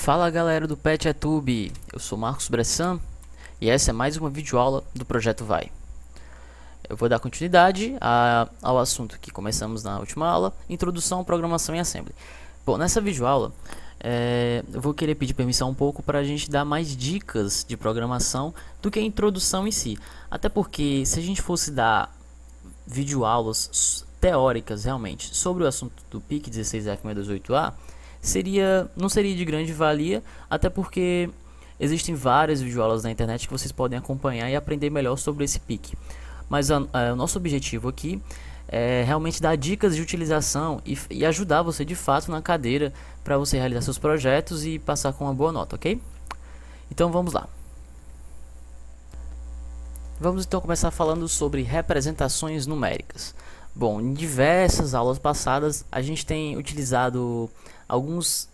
Fala galera do PetEtube, eu sou Marcos Bressan e essa é mais uma videoaula do Projeto Vai. Eu vou dar continuidade ao assunto que começamos na última aula, Introdução à Programação em Assembly. Bom, nessa videoaula eu vou querer pedir permissão um pouco para a gente dar mais dicas de programação do que a introdução em si. Até porque se a gente fosse dar videoaulas teóricas realmente sobre o assunto do PIC 16F628A, não seria de grande valia, até porque existem várias videoaulas na internet que vocês podem acompanhar e aprender melhor sobre esse PIC. Mas o nosso objetivo aqui é realmente dar dicas de utilização e ajudar você de fato na cadeira para você realizar seus projetos e passar com uma boa nota, ok? Então vamos lá. Vamos então começar falando sobre representações numéricas. Bom, em diversas aulas passadas a gente tem utilizado algumas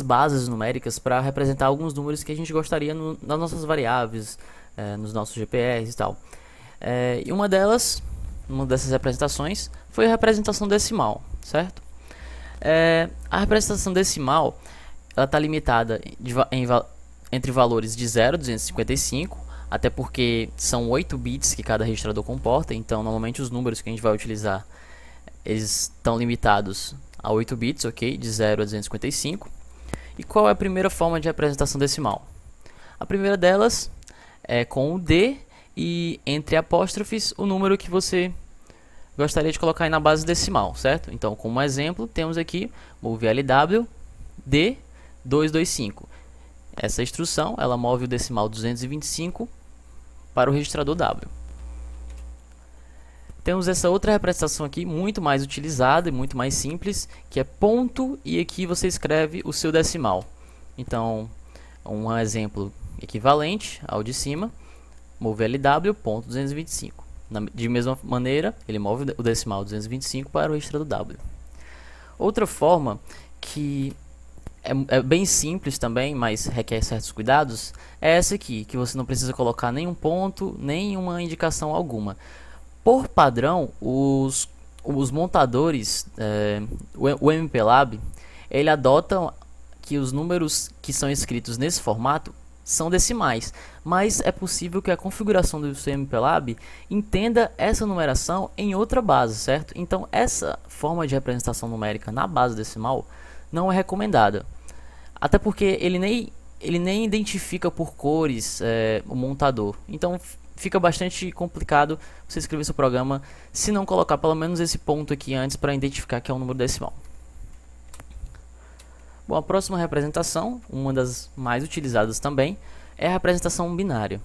bases numéricas para representar alguns números que a gente gostaria nas nossas variáveis, nos nossos GPRs e tal. E uma dessas representações foi a representação decimal, certo? A representação decimal ela está limitada entre valores de 0 a 255, até porque são 8 bits que cada registrador comporta, então normalmente os números que a gente vai utilizar eles estão limitados a 8 bits, ok? De 0 a 255. E qual é a primeira forma de representação decimal? A primeira delas é com o D e entre apóstrofes o número que você gostaria de colocar aí na base decimal, certo? Então, como exemplo, temos aqui move LW D225. Essa instrução, ela move o decimal 225 para o registrador W. Temos essa outra representação aqui, muito mais utilizada e muito mais simples, que é ponto e aqui você escreve o seu decimal. Então, um exemplo equivalente ao de cima, move LW ponto 225. De mesma maneira, ele move o decimal 225 para o registrador W. Outra forma que é bem simples também, mas requer certos cuidados, é essa aqui, que você não precisa colocar nenhum ponto, nenhuma indicação alguma. Por padrão, os montadores, o MPLAB, ele adota que os números que são escritos nesse formato são decimais, mas é possível que a configuração do seu MPLAB entenda essa numeração em outra base, certo? Então, essa forma de representação numérica na base decimal não é recomendada, até porque ele nem identifica por cores o montador, então fica bastante complicado você escrever seu programa se não colocar pelo menos esse ponto aqui antes para identificar que é um número decimal. Bom, a próxima representação, uma das mais utilizadas também, é a representação binária.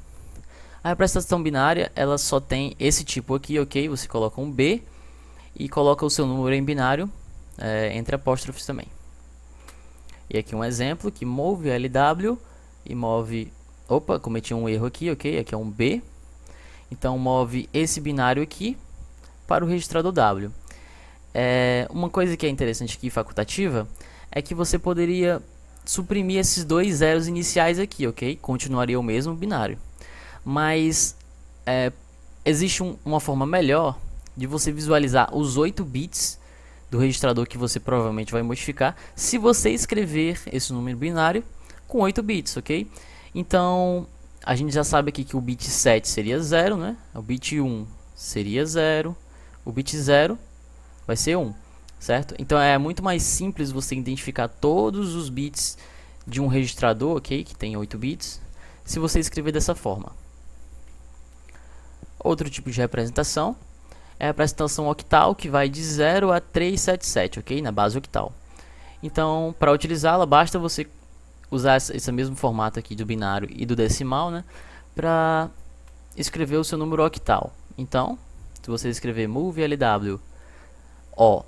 A representação binária, ela só tem esse tipo aqui, ok? Você coloca um B e coloca o seu número em binário, entre apóstrofes também. E aqui um exemplo que move LW e move... Opa, cometi um erro aqui, ok? Aqui é um B. Então move esse binário aqui para o registrador W. Uma coisa que é interessante aqui, facultativa, é que você poderia suprimir esses dois zeros iniciais aqui, ok? Continuaria o mesmo binário. Mas existe uma forma melhor de você visualizar os 8 bits do registrador que você provavelmente vai modificar se você escrever esse número binário com 8 bits, ok? Então, a gente já sabe aqui que o bit 7 seria 0, né? O bit 1 seria 0, o bit 0 vai ser 1, certo? Então é muito mais simples você identificar todos os bits de um registrador, ok? Que tem 8 bits, se você escrever dessa forma. Outro tipo de representação é a representação octal, que vai de 0 a 377, ok? Na base octal. Então, para utilizá-la, basta você usar esse mesmo formato aqui do binário e do decimal, né, para escrever o seu número octal. Então, se você escrever move LW O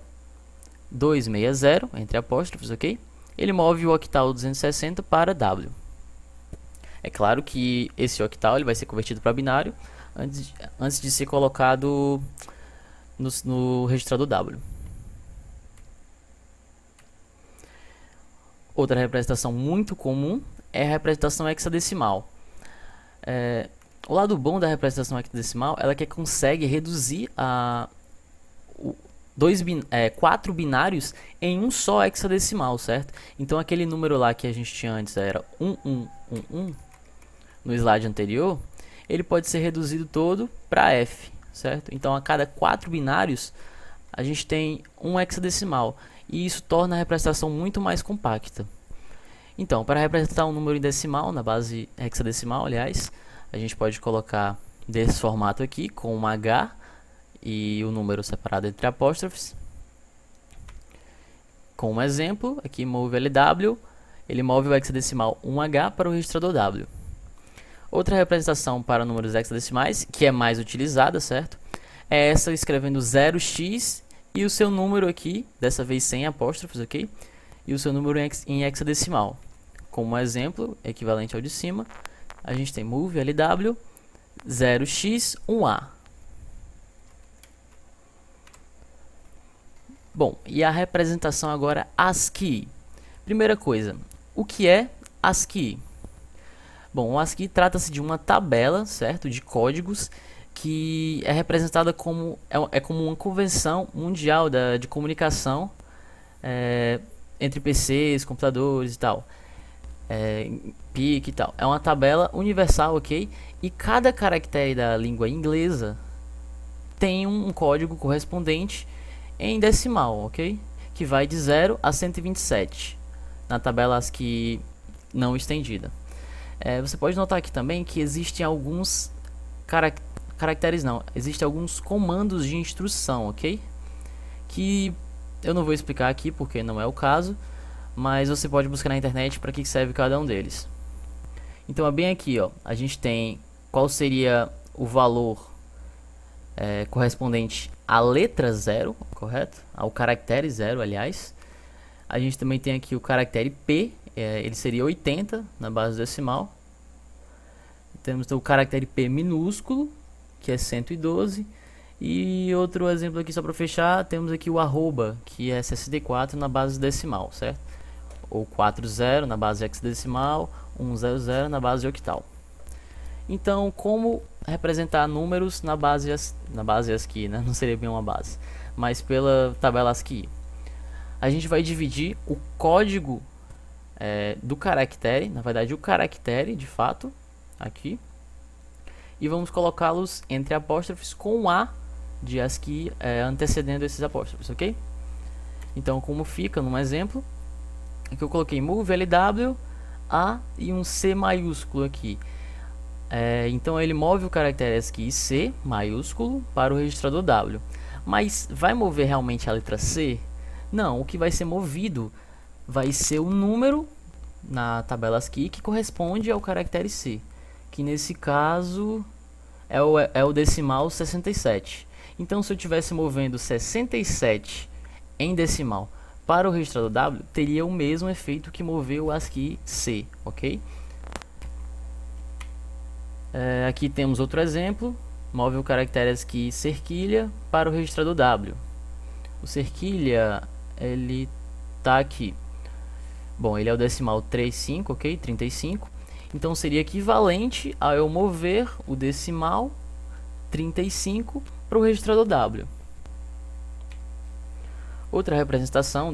260 entre apóstrofes, ok? Ele move o octal 260 para W. É claro que esse octal ele vai ser convertido para binário antes de ser colocado no registrador W. Outra representação muito comum é a representação hexadecimal. O lado bom da representação hexadecimal é que consegue reduzir quatro binários em um só hexadecimal, certo? Então aquele número lá que a gente tinha antes era 1111 no slide anterior, ele pode ser reduzido todo para f, certo? Então a cada 4 binários a gente tem um hexadecimal e isso torna a representação muito mais compacta. Então, para representar um número em decimal, na base hexadecimal, aliás, a gente pode colocar desse formato aqui, com um H e o número separado entre apóstrofes. Com um exemplo, aqui move LW, ele move o hexadecimal 1H para o registrador W. Outra representação para números hexadecimais, que é mais utilizada, certo? É essa escrevendo 0x e o seu número aqui, dessa vez sem apóstrofes, ok? E o seu número em hexadecimal. Como exemplo, equivalente ao de cima, a gente tem move LW 0x1A. Bom, e a representação agora ASCII. Primeira coisa, o que é ASCII? Bom, o ASCII trata-se de uma tabela, certo, de códigos que é representada como como uma convenção mundial de comunicação entre PCs, computadores e tal. PIC e tal. É uma tabela universal, ok? E cada caractere da língua inglesa tem um código correspondente em decimal, ok? Que vai de 0 a 127 na tabela ASCII não estendida. Você pode notar aqui também que existem alguns caracteres, não, existem alguns comandos de instrução, ok? Que eu não vou explicar aqui porque não é o caso, mas você pode buscar na internet para que serve cada um deles. Então é bem aqui, ó, a gente tem qual seria o valor correspondente à letra 0, correto? Ao caractere 0, aliás. A gente também tem aqui o caractere P, ele seria 80 na base decimal. Temos o caractere P minúsculo, que é 112. E outro exemplo aqui só para fechar, temos aqui o arroba, que é 64 na base decimal, certo? Ou 40 na base hexadecimal, 100 na base octal. Então, como representar números na base ASCII, né? Não seria bem uma base, mas pela tabela ASCII. A gente vai dividir o código do caractere, na verdade o caractere de fato, aqui, e vamos colocá-los entre apóstrofes com A de ASCII antecedendo esses apóstrofes, ok? Então, como fica num exemplo, aqui eu coloquei move LW A e um C maiúsculo aqui. Então ele move o caractere ASCII C maiúsculo para o registrador W. Mas vai mover realmente a letra C? Não, o que vai ser movido vai ser o número na tabela ASCII que corresponde ao caractere C, que nesse caso é o decimal 67. Então, se eu estivesse movendo 67 em decimal para o registrador W, teria o mesmo efeito que mover o ASCII C, ok? Aqui temos outro exemplo, move o caractere ASCII cerquilha para o registrador W. O cerquilha, ele tá aqui. Bom, ele é o decimal 35, ok? 35. Então seria equivalente a eu mover o decimal 35 para o registrador W. Outra representação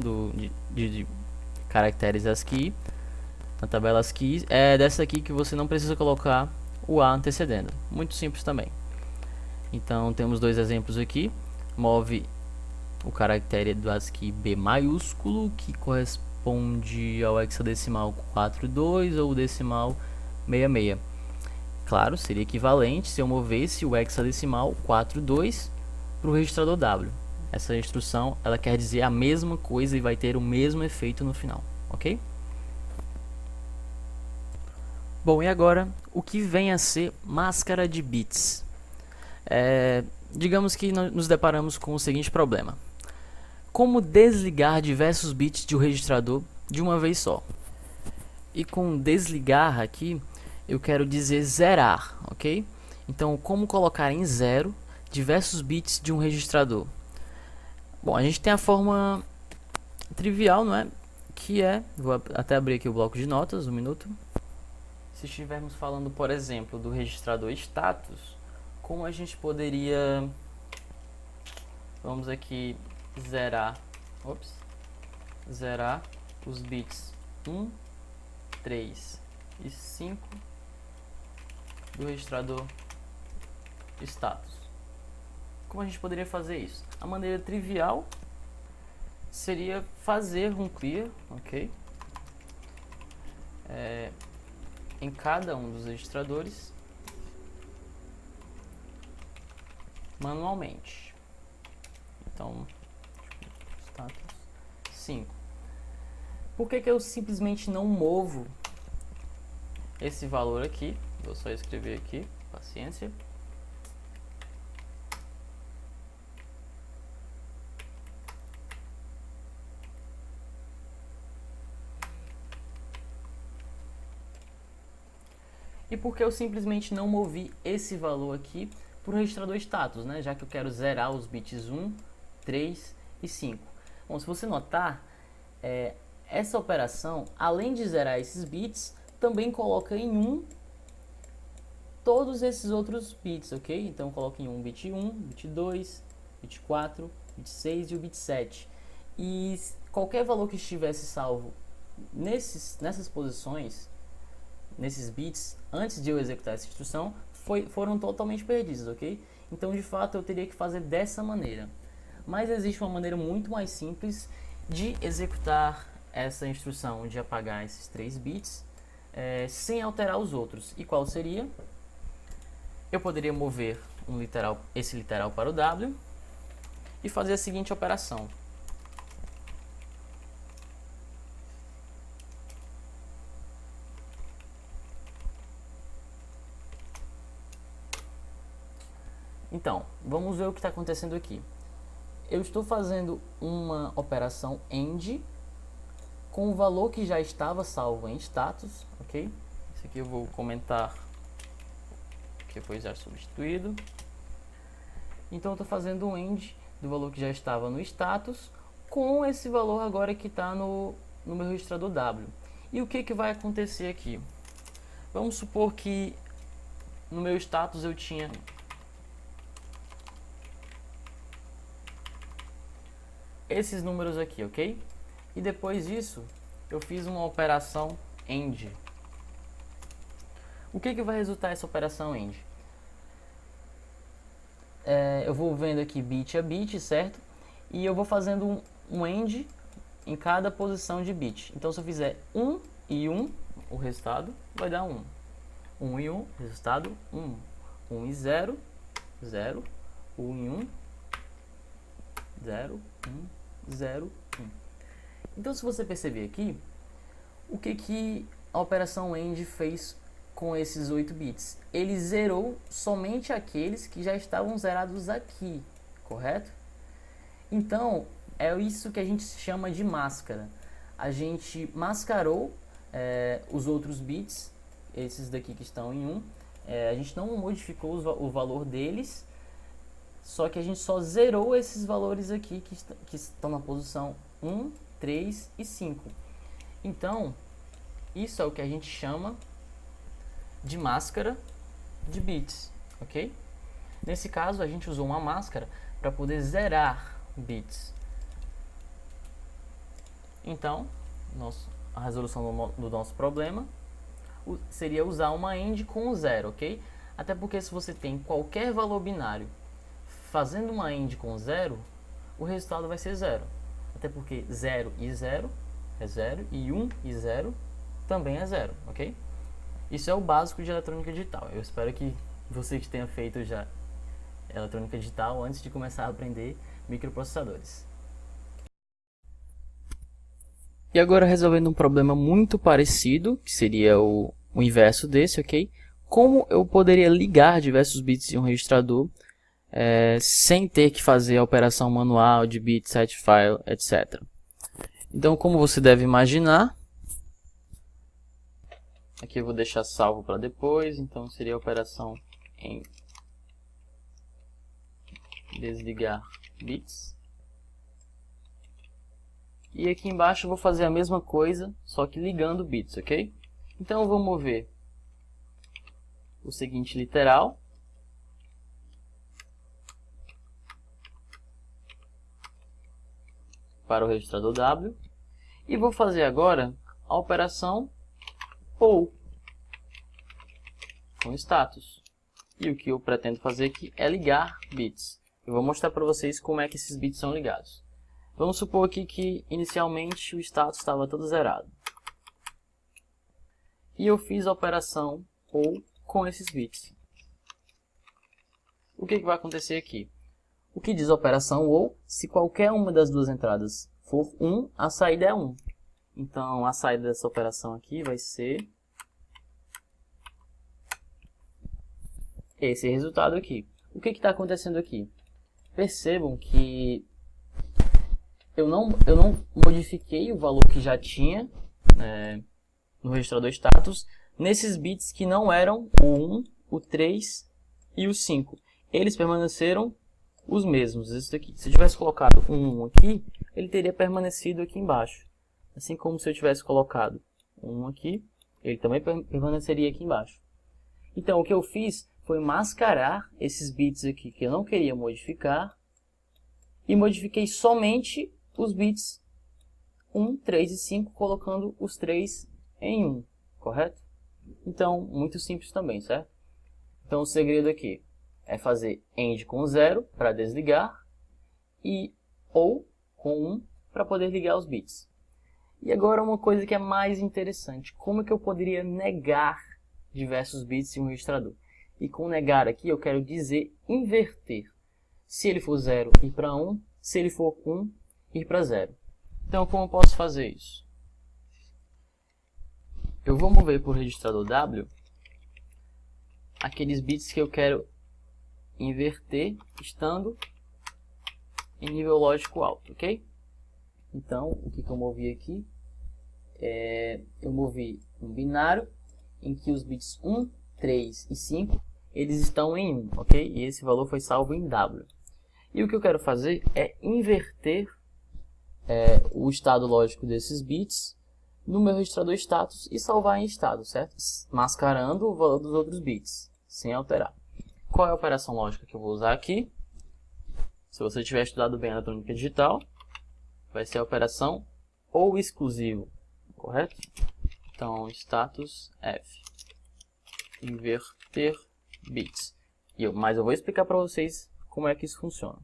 de caracteres ASCII na tabela ASCII é dessa aqui, que você não precisa colocar o A antecedendo. Muito simples também. Então temos dois exemplos aqui. Move o caractere do ASCII B maiúsculo, que corresponde ao hexadecimal 42 ou decimal 66. Claro, seria equivalente se eu movesse o hexadecimal 42 para o registrador W. Essa instrução, ela quer dizer a mesma coisa e vai ter o mesmo efeito no final, ok? Bom, e agora, o que vem a ser máscara de bits? Digamos que nos deparamos com o seguinte problema. Como desligar diversos bits de um registrador de uma vez só? E com desligar aqui, eu quero dizer zerar, ok? Então, como colocar em zero diversos bits de um registrador? Bom, a gente tem a forma trivial, não é? Que vou até abrir aqui o bloco de notas, um minuto. Se estivermos falando, por exemplo, do registrador status, como a gente poderia, vamos aqui, zerar os bits 1, 3 e 5 do registrador status. Como a gente poderia fazer isso? A maneira trivial seria fazer um clear, ok? Em cada um dos registradores manualmente. Então, status 5. Por que eu simplesmente não movo esse valor aqui? Vou só escrever aqui, paciência. E por que eu simplesmente não movi esse valor aqui para o registrador status, né? Já que eu quero zerar os bits 1, 3 e 5. Bom, se você notar, essa operação, além de zerar esses bits, também coloca em 1 todos esses outros bits, ok? Então coloca em 1 bit 1, bit 2, bit 4, bit 6 e o bit 7. E qualquer valor que estivesse salvo nessas posições, nesses bits, antes de eu executar essa instrução, foram totalmente perdidos, ok? Então, de fato, eu teria que fazer dessa maneira. Mas existe uma maneira muito mais simples de executar essa instrução de apagar esses 3 bits sem alterar os outros. E qual seria? Eu poderia mover esse literal para o W e fazer a seguinte operação. Então, vamos ver o que está acontecendo aqui. Eu estou fazendo uma operação AND com o valor que já estava salvo em status, ok? Isso aqui eu vou comentar que foi já substituído. Então eu estou fazendo um AND do valor que já estava no status com esse valor agora que está no meu registrador W. E o que vai acontecer aqui? Vamos supor que no meu status eu tinha esses números aqui, ok? E depois disso, eu fiz uma operação AND. O que vai resultar essa operação AND? Eu vou vendo aqui bit a bit, certo? E eu vou fazendo um AND em cada posição de bit. Então, se eu fizer 1 e 1, o resultado vai dar 1. 1 e 1, resultado 1. 1 e 0, 0. 1 e 1, 0, 1, 0, 1. Então, se você perceber aqui, o que a operação AND fez com esses 8 bits? Ele zerou somente aqueles que já estavam zerados aqui, correto? Então, é isso que a gente chama de máscara. A gente mascarou os outros bits, esses daqui que estão em 1. A gente não modificou o valor deles, só que a gente só zerou esses valores aqui que estão na posição 1, 3 e 5. Então, isso é o que a gente chama de máscara de bits, ok? Nesse caso, a gente usou uma máscara para poder zerar bits. Então, a resolução do nosso problema seria usar uma AND com 0, ok? Até porque se você tem qualquer valor binário fazendo uma AND com 0, o resultado vai ser 0. Até porque 0 e 0 é 0 e 1 e 0 também é 0, ok? Isso é o básico de eletrônica digital. Eu espero que você tenha feito já eletrônica digital antes de começar a aprender microprocessadores. E agora resolvendo um problema muito parecido, que seria o inverso desse, ok? Como eu poderia ligar diversos bits de um registrador sem ter que fazer a operação manual de bit, set file, etc. Então, como você deve imaginar, aqui eu vou deixar salvo para depois, então seria a operação em desligar bits. E aqui embaixo eu vou fazer a mesma coisa, só que ligando bits, ok? Então eu vou mover o seguinte literal. para o registrador W. E vou fazer agora a operação OU com status. E o que eu pretendo fazer aqui é ligar bits. Eu vou mostrar para vocês como é que esses bits são ligados. Vamos supor aqui que inicialmente o status estava todo zerado. E eu fiz a operação OU com esses bits. O que vai acontecer aqui? O que diz a operação OU? Se qualquer uma das duas entradas for 1, a saída é 1. Então a saída dessa operação aqui vai ser esse resultado aqui. O que está acontecendo aqui? Percebam que eu não modifiquei o valor que já tinha no registrador status nesses bits que não eram o 1, o 3 e o 5. Eles permaneceram os mesmos. Isso aqui. Se eu tivesse colocado um 1 aqui, ele teria permanecido aqui embaixo. Assim como se eu tivesse colocado um 1 aqui, ele também permaneceria aqui embaixo. Então o que eu fiz foi mascarar esses bits aqui que eu não queria modificar e modifiquei somente os bits 1, 3 e 5, colocando os 3 em 1, correto? Então, muito simples também, certo? Então, o segredo aqui é fazer AND com 0 para desligar e OU com 1 para poder ligar os bits. E agora uma coisa que é mais interessante, como é que eu poderia negar diversos bits em um registrador? E com negar aqui eu quero dizer inverter. Se ele for 0, ir para 1, se ele for 1, ir para 0. Então, como eu posso fazer isso? Eu vou mover para o registrador W aqueles bits que eu quero inverter, estando em nível lógico alto, ok? Então, o que eu movi aqui? Eu movi um binário em que os bits 1, 3 e 5 eles estão em 1, ok? E esse valor foi salvo em W. E o que eu quero fazer é inverter o estado lógico desses bits no meu registrador status e salvar em estado, certo? Mascarando o valor dos outros bits, sem alterar. Qual é a operação lógica que eu vou usar aqui? Se você tiver estudado bem a eletrônica digital, vai ser a operação OU exclusivo, correto? Então, status F, inverter bits. Mas eu vou explicar para vocês como é que isso funciona.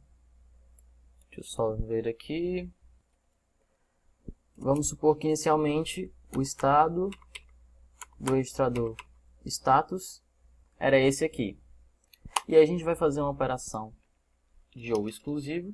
Deixa eu só ver aqui. Vamos supor que inicialmente o estado do registrador status era esse aqui. E aí a gente vai fazer uma operação de OU exclusivo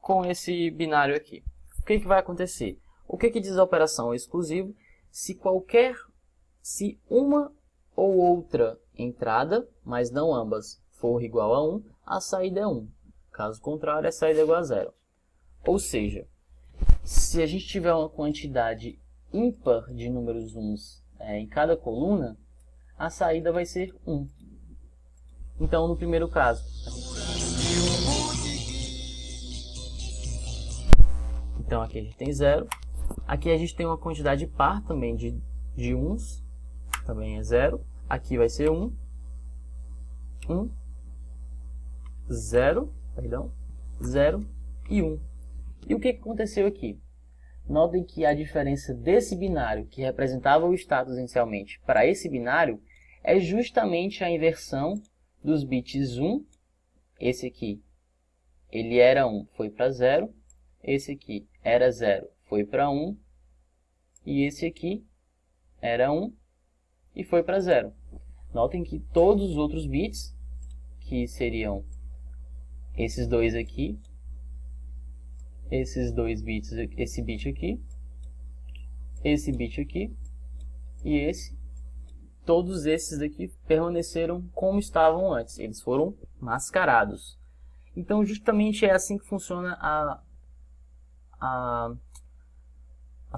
com esse binário aqui. O que vai acontecer? O que diz a operação OU exclusivo? Se uma ou outra entrada, mas não ambas, for igual a 1, a saída é 1. Caso contrário, a saída é igual a 0. Ou seja, se a gente tiver uma quantidade ímpar de números 1s em cada coluna, a saída vai ser 1. Então, no primeiro caso, então aqui a gente tem 0. Aqui a gente tem uma quantidade par também de 1s, também é 0. Aqui vai ser 1, 1, 0, perdão, 0 e 1. E o que aconteceu aqui? Notem que a diferença desse binário, que representava o status inicialmente, para esse binário, é justamente a inversão dos bits 1. Esse aqui, ele era 1, foi para 0. Esse aqui era 0, foi para 1. E esse aqui era 1 e foi para 0. Notem que todos os outros bits, que seriam esses dois aqui, esses dois bits, esse bit aqui e esse, todos esses aqui permaneceram como estavam antes, eles foram mascarados. Então justamente é assim que funciona a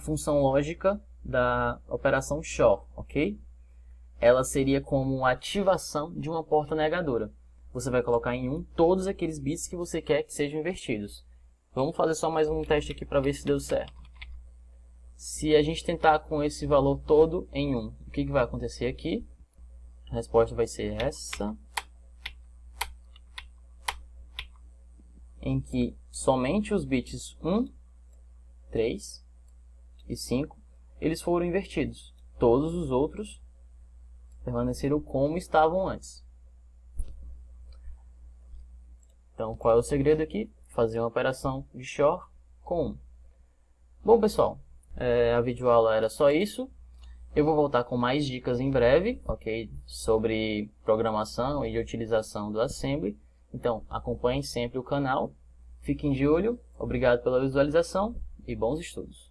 função lógica da operação XOR, ok? Ela seria como uma ativação de uma porta negadora. Você vai colocar em 1 todos aqueles bits que você quer que sejam invertidos. Vamos fazer só mais um teste aqui para ver se deu certo. Se a gente tentar com esse valor todo em 1, o que vai acontecer aqui? A resposta vai ser essa. em que somente os bits 1, 3 e 5 eles foram invertidos. Todos os outros permaneceram como estavam antes. Então, qual é o segredo aqui? Fazer uma operação de XOR com 1. Bom, pessoal, a videoaula era só isso. Eu vou voltar com mais dicas em breve, ok? Sobre programação e de utilização do Assembly. Então, acompanhem sempre o canal. Fiquem de olho. Obrigado pela visualização e bons estudos.